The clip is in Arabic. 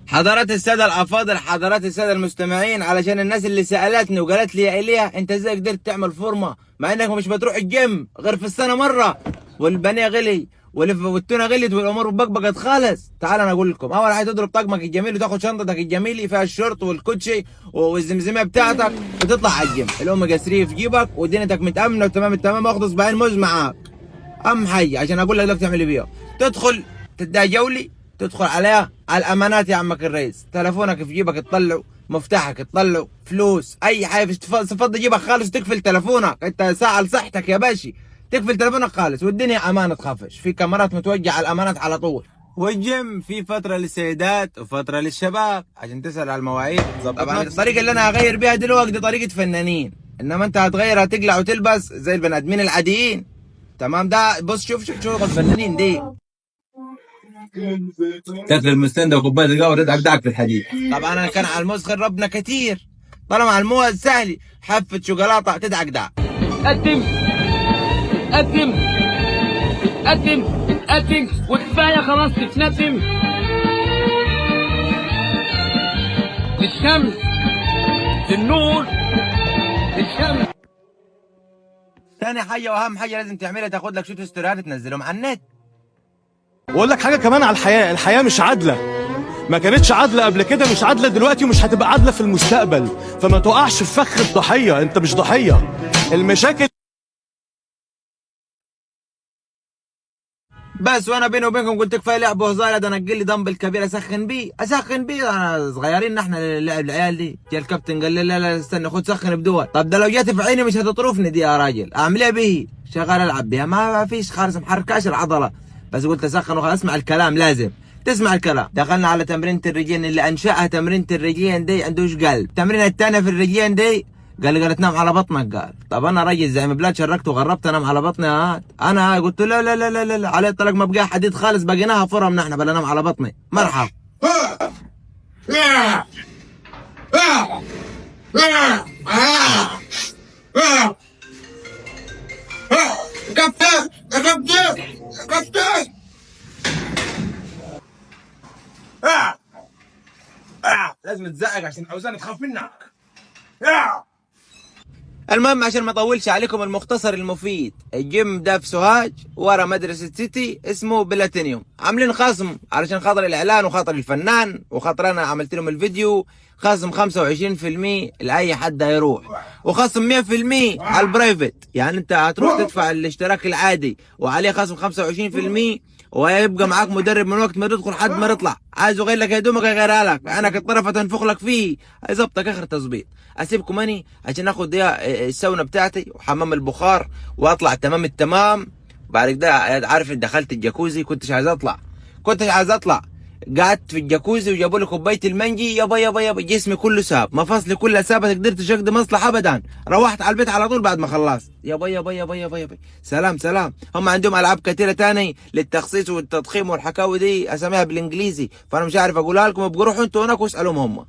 حضرات السادة الأفاضل، حضرات السادة المستمعين، علشان الناس اللي سألتني وقالت لي يا إيليا أنت إزاي قدرت تعمل فورمة مع إنك مش بتروح الجيم غير في السنة مرة، والبانيه غلي والتونة غليت والأمور بقبقت خالص. تعال أنا أقول لكم، أول حاجة تضرب طقمك الجميل وتاخد شنطتك الجميلة فيها الشورت والكوتشي والزمزمية بتاعتك وتطلع على الجيم، الأوميجا 3 في جيبك ودنيتك متأمنة وتمام التمام، واخد صباعين موز معاك. أهم حاجة عشان أقول لك تعمل إيه بيها، تدخل تديها جولة، تدخل عليها على الامانات يا عمك الرئيس، تلفونك في جيبك تطلعه، مفتاحك تطلعه، فلوس اي حاجه تفضي جيبك خالص وتقفل تلفونك، انت ساعه لصحتك يا باشا، تقفل تلفونك خالص والدنيا امان، تخافش، في كاميرات متوجهه على الامانات على طول. والجيم في فتره للسيدات وفتره للشباب، عشان تسال على المواعيد طبعا الطريقه اللي انا هغير بيها دلوقتي دي طريقه فنانين، انما انت هتغيرها تقلع وتلبس زي البني ادمين العاديين. تمام، ده بص شوف شغل الفنانين دي، تاكل المستندة وكوبايه القهوه تدعك دعك في الحديد. طبعا انا كان على المسخر ربنا كتير، طالما على الموز سهل حفه شوكولاته تدعك دعك. قدم قدم قدم قدم وكفايه خلاص تتندم. للشمس للنور للشمس. ثاني حاجه واهم حاجه لازم تعملها، تاخد لك شويه استوريات تنزلهم على النت. واقول لك حاجه كمان على الحياه مش عادله، ما كانتش عادله قبل كده، مش عادله دلوقتي ومش هتبقى عادله في المستقبل، فما تقعش في فخ الضحيه، انت مش ضحيه. المشاكل بس وانا بيني وبينكم قلت كفايه لعب وهزار، ده انا لي دمبل كبير اسخن بيه انا صغيرين احنا نلعب العيال دي. جا الكابتن قال لي لا لا استنى خد سخن بدول. طب ده لو جت في عيني مش هتطرفني دي يا راجل، اعمل ايه به؟ شغال العب بيها ما فيش خالص، محركاش العضله، بس قلت اسخن واسمع الكلام، لازم تسمع الكلام. دخلنا على تمرينة الرجلين اللي انشاها تمرينة الرجلين دي عندوش قلب. التمرينة الثانيه في الرجلين دي قال تنام على بطنك. قال طب انا راجل زي ما بلاد شركت وغربت انام على بطني. هات انا قلت له لا لا لا لا, لا. عليه الطلاق ما بقى حديد خالص، بقيناها فرم نحن بلا انام على بطني. مرحب لازم تزعق عشان عاوزاني تخاف منك. المهم عشان ما اطولش عليكم، المختصر المفيد، الجيم ده في سوهاج ورا مدرسة سيتي اسمه بلاتينيوم، عاملين خصم علشان خاطر الاعلان وخاطر الفنان وخاطر انا عملت لهم الفيديو، خصم 25% لاي حد هيروح، وخصم 100% على البرايفت، يعني انت هتروح تدفع الاشتراك العادي وعليه خصم 25%، وهيبقى معاك مدرب من وقت ما تدخل لحد ما تطلع، عايز يغير لك هدومك يغيرها لك، عينك الطرف تنفخ لك فيه، هيظبطك اخر تظبيط. اسيبكم اني عشان اخد الساونا بتاعتي وحمام البخار واطلع تمام التمام. بعد كده عارف دخلت الجاكوزي، كنتش عايز اطلع، قعدت في الجاكوزي وجابوا لي كوبايه المنجي، يابا جسمي كله ساب، مفاصلي كلها سابت، قدرتش اقضي مصلحه ابدا، روحت على البيت على طول بعد ما خلصت. يابا سلام. هم عندهم العاب كثيره تاني للتخسيس والتضخيم والحكاوي دي اساميها بالانجليزي، فانا مش عارف اقولها لكم، ابقوا روحوا انتوا هناك واسالوهم هم.